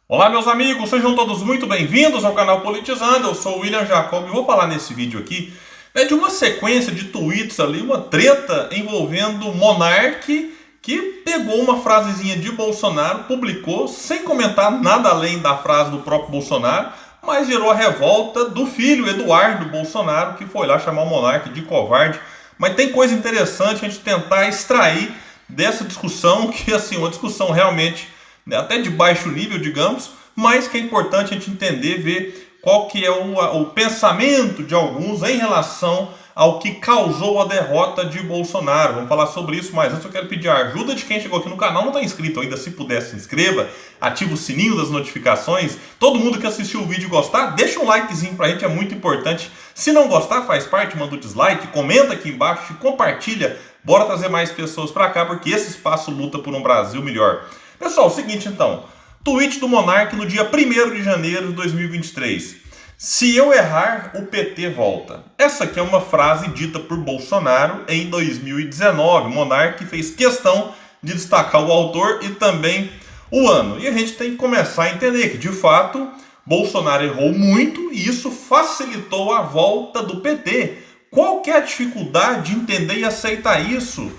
Olá, meus amigos, sejam todos muito bem-vindos ao canal Politizando. Eu sou o William Jacob e vou falar nesse vídeo aqui de uma sequência de tweets ali, uma treta envolvendo Monark, que pegou uma frasezinha de Bolsonaro, publicou sem comentar nada além da frase do próprio Bolsonaro, mas gerou a revolta do filho Eduardo Bolsonaro, que foi lá chamar o Monark de covarde. Mas tem coisa interessante a gente tentar extrair dessa discussão, que assim, uma discussão realmente, né, até de baixo nível, digamos, mas que é importante a gente entender, ver qual que é o pensamento de alguns em relação ao que causou a derrota de Bolsonaro. Vamos falar sobre isso, mas antes eu quero pedir a ajuda de quem chegou aqui no canal, não está inscrito ainda, se puder se inscreva, ativa o sininho das notificações. Todo mundo que assistiu o vídeo e gostar, deixa um likezinho pra gente, é muito importante. Se não gostar, faz parte, manda o dislike, comenta aqui embaixo e compartilha. Bora trazer mais pessoas pra cá, porque esse espaço luta por um Brasil melhor. Pessoal, é o seguinte então, tweet do Monark no dia 1º de janeiro de 2023. Se eu errar, o PT volta. Essa aqui é uma frase dita por Bolsonaro em 2019. O Monark fez questão de destacar o autor e também o ano. E a gente tem que começar a entender que, de fato, Bolsonaro errou muito e isso facilitou a volta do PT. Qual que é a dificuldade de entender e aceitar isso?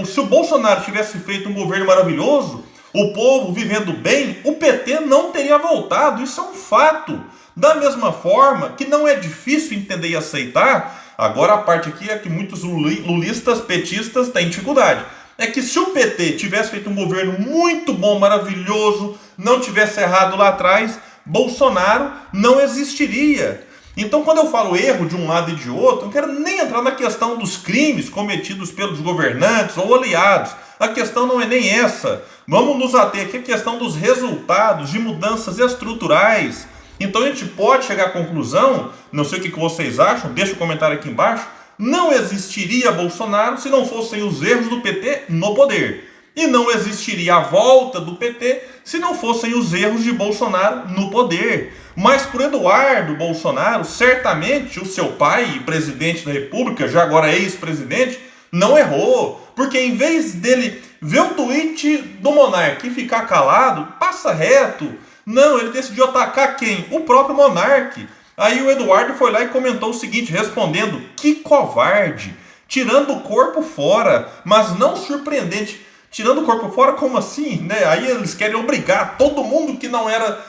Se o Bolsonaro tivesse feito um governo maravilhoso, o povo vivendo bem, o PT não teria voltado. Isso é um fato. Da mesma forma que não é difícil entender e aceitar, agora a parte aqui é que muitos lulistas, petistas têm dificuldade. É que se o PT tivesse feito um governo muito bom, maravilhoso, não tivesse errado lá atrás, Bolsonaro não existiria. Então, quando eu falo erro de um lado e de outro, não quero nem entrar na questão dos crimes cometidos pelos governantes ou aliados. A questão não é nem essa. Vamos nos ater aqui à questão dos resultados de mudanças estruturais. Então a gente pode chegar à conclusão, não sei o que vocês acham, deixa o comentário aqui embaixo, não existiria Bolsonaro se não fossem os erros do PT no poder. E não existiria a volta do PT se não fossem os erros de Bolsonaro no poder. Mas por Eduardo Bolsonaro, certamente o seu pai, presidente da República, já agora ex-presidente, não errou. Porque em vez dele ver o tweet do Monark e ficar calado, passa reto. Não, ele decidiu atacar quem? O próprio Monark. Aí o Eduardo foi lá e comentou o seguinte, respondendo, que covarde, tirando o corpo fora, mas não surpreendente. Tirando o corpo fora, como assim? Aí eles querem obrigar todo mundo que não era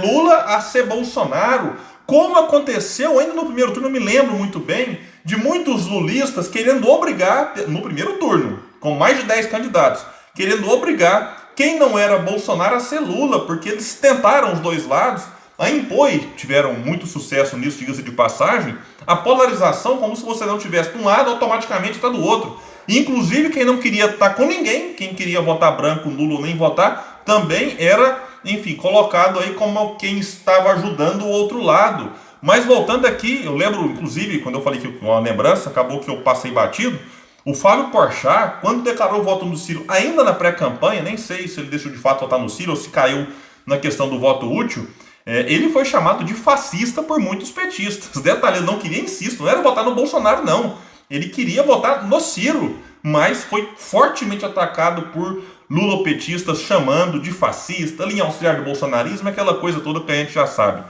Lula a ser Bolsonaro. Como aconteceu ainda no primeiro turno, eu me lembro muito bem, de muitos lulistas querendo obrigar, no primeiro turno, com mais de 10 candidatos, querendo obrigar quem não era Bolsonaro a ser Lula, porque eles tentaram os dois lados a impor, e tiveram muito sucesso nisso, diga-se de passagem, a polarização, como se você não tivesse de um lado, automaticamente está do outro. Inclusive, quem não queria estar com ninguém, quem queria votar branco, nulo ou nem votar, também era, enfim, colocado aí como quem estava ajudando o outro lado. Mas voltando aqui, eu lembro, inclusive, quando eu falei que uma lembrança, acabou que eu passei batido, o Fábio Porchat, quando declarou o voto no Ciro, ainda na pré-campanha, nem sei se ele deixou de fato votar no Ciro ou se caiu na questão do voto útil, ele foi chamado de fascista por muitos petistas. Detalhe, ele não queria, insisto, não era votar no Bolsonaro, não. Ele queria votar no Ciro, mas foi fortemente atacado por lulopetistas, chamando de fascista, linha auxiliar do bolsonarismo, aquela coisa toda que a gente já sabe.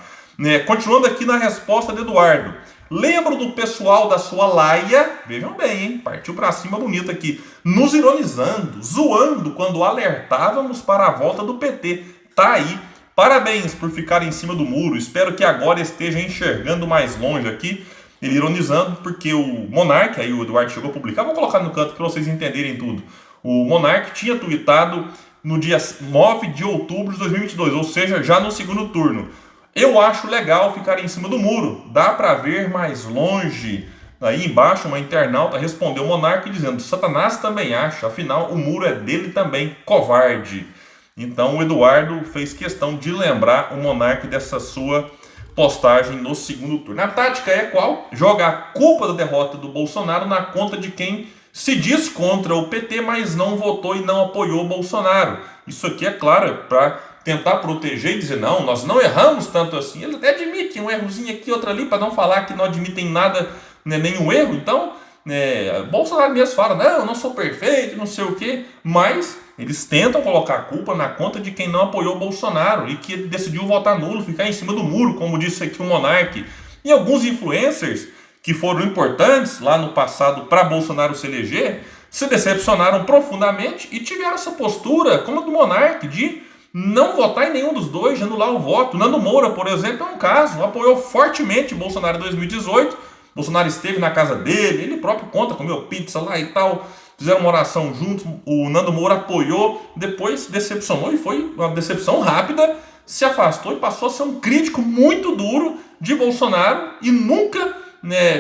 Continuando aqui na resposta de Eduardo. Lembro do pessoal da sua laia, vejam bem, hein? Partiu pra cima bonito aqui, nos ironizando, zoando quando alertávamos para a volta do PT. Tá aí. Parabéns por ficar em cima do muro. Espero que agora esteja enxergando mais longe aqui. Ele ironizando porque o Monark, aí o Eduardo chegou a publicar, vou colocar no canto para vocês entenderem tudo. O Monark tinha tweetado no dia 9 de outubro de 2022, ou seja, já no segundo turno. Eu acho legal ficar em cima do muro, dá para ver mais longe. Aí embaixo uma internauta respondeu o Monark dizendo, Satanás também acha, afinal o muro é dele também, covarde. Então o Eduardo fez questão de lembrar o Monark dessa sua postagem no segundo turno. A tática é qual? Jogar a culpa da derrota do Bolsonaro na conta de quem se diz contra o PT, mas não votou e não apoiou o Bolsonaro. Isso aqui, é claro, para tentar proteger e dizer, não, nós não erramos tanto assim. Ele até admite um errozinho aqui, outro ali, para não falar que não admitem nada, nenhum erro. Então, Bolsonaro mesmo fala, não, eu não sou perfeito, não sei o quê, mas eles tentam colocar a culpa na conta de quem não apoiou o Bolsonaro e que decidiu votar nulo, ficar em cima do muro, como disse aqui o Monark. E alguns influencers que foram importantes lá no passado para Bolsonaro se eleger, se decepcionaram profundamente e tiveram essa postura, como a do Monark, de não votar em nenhum dos dois, de anular o voto. Nando Moura, por exemplo, é um caso, apoiou fortemente Bolsonaro em 2018, Bolsonaro esteve na casa dele, ele próprio conta, comeu pizza lá e tal, fizeram uma oração juntos, o Nando Moura apoiou, depois se decepcionou e foi uma decepção rápida, se afastou e passou a ser um crítico muito duro de Bolsonaro e nunca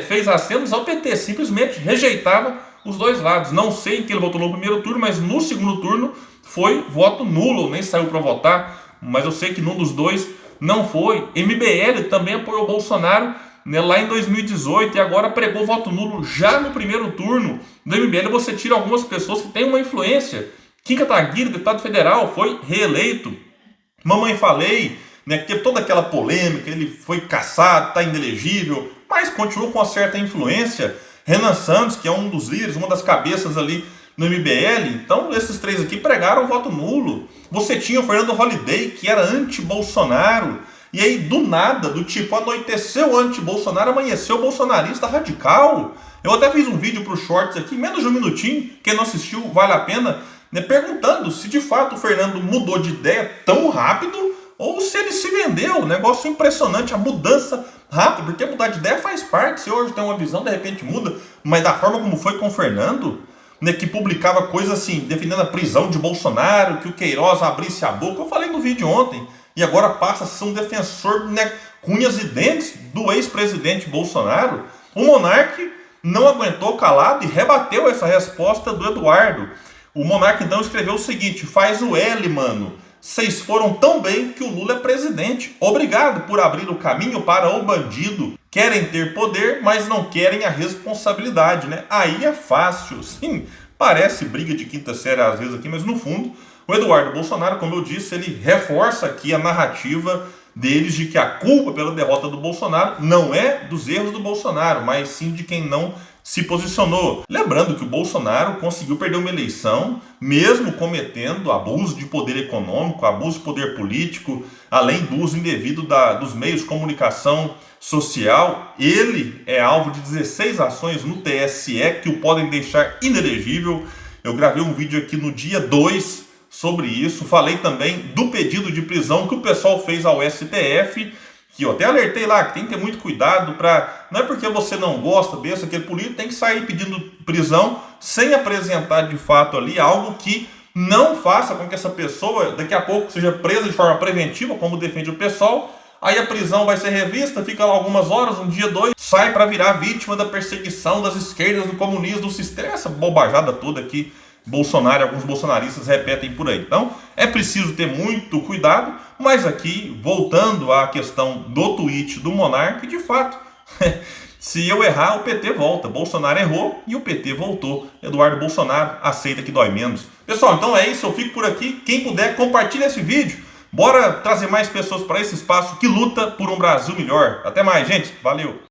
fez acenos ao PT, simplesmente rejeitava os dois lados. Não sei em que ele votou no primeiro turno, mas no segundo turno foi voto nulo, nem saiu para votar, mas eu sei que num dos dois não foi. MBL também apoiou Bolsonaro lá em 2018 e agora pregou voto nulo já no primeiro turno. Do MBL você tira algumas pessoas que têm uma influência. Kim Kataguiri, deputado federal, foi reeleito. Mamãe Falei, que teve toda aquela polêmica, ele foi caçado, está inelegível, mas continuou com uma certa influência. Renan Santos, que é um dos líderes, uma das cabeças ali no MBL. Então, esses três aqui pregaram voto nulo. Você tinha o Fernando Holliday, que era anti-Bolsonaro. E aí, do nada, do tipo, anoiteceu anti-Bolsonaro, amanheceu bolsonarista radical. Eu até fiz um vídeo para os shorts aqui, menos de um minutinho. Quem não assistiu, vale a pena, perguntando se de fato o Fernando mudou de ideia tão rápido ou se ele se vendeu. Negócio impressionante, a mudança rápida, porque mudar de ideia faz parte. Se hoje tem uma visão, de repente muda, mas da forma como foi com o Fernando, que publicava coisas assim, defendendo a prisão de Bolsonaro, que o Queiroz abrisse a boca. Eu falei no vídeo ontem, e agora passa a ser um defensor, com unhas e dentes do ex-presidente Bolsonaro. O Monark não aguentou calado e rebateu essa resposta do Eduardo. O Monark então escreveu o seguinte: faz o L, mano. Vocês foram tão bem que o Lula é presidente. Obrigado por abrir o caminho para o bandido. Querem ter poder, mas não querem a responsabilidade, Aí é fácil. Sim, parece briga de quinta série às vezes aqui, mas no fundo, o Eduardo Bolsonaro, como eu disse, ele reforça aqui a narrativa deles de que a culpa pela derrota do Bolsonaro não é dos erros do Bolsonaro, mas sim de quem não se posicionou. Lembrando que o Bolsonaro conseguiu perder uma eleição, mesmo cometendo abuso de poder econômico, abuso de poder político, além do uso indevido dos meios de comunicação social. Ele é alvo de 16 ações no TSE que o podem deixar inelegível. Eu gravei um vídeo aqui no dia 2 sobre isso. Falei também do pedido de prisão que o pessoal fez ao STF, que eu até alertei lá, que tem que ter muito cuidado para... Não é porque você não gosta desse, aquele político, tem que sair pedindo prisão sem apresentar de fato ali algo que não faça com que essa pessoa daqui a pouco seja presa de forma preventiva, como defende o pessoal. Aí a prisão vai ser revista, fica lá algumas horas, um dia, dois, sai para virar vítima da perseguição das esquerdas, do comunismo, do sistema, essa bobajada toda aqui Bolsonaro e alguns bolsonaristas repetem por aí. Então, é preciso ter muito cuidado, mas aqui, voltando à questão do tweet do Monark, de fato, se eu errar, o PT volta. Bolsonaro errou e o PT voltou. Eduardo Bolsonaro aceita que dói menos. Pessoal, então é isso, eu fico por aqui. Quem puder, compartilha esse vídeo. Bora trazer mais pessoas para esse espaço que luta por um Brasil melhor. Até mais, gente. Valeu!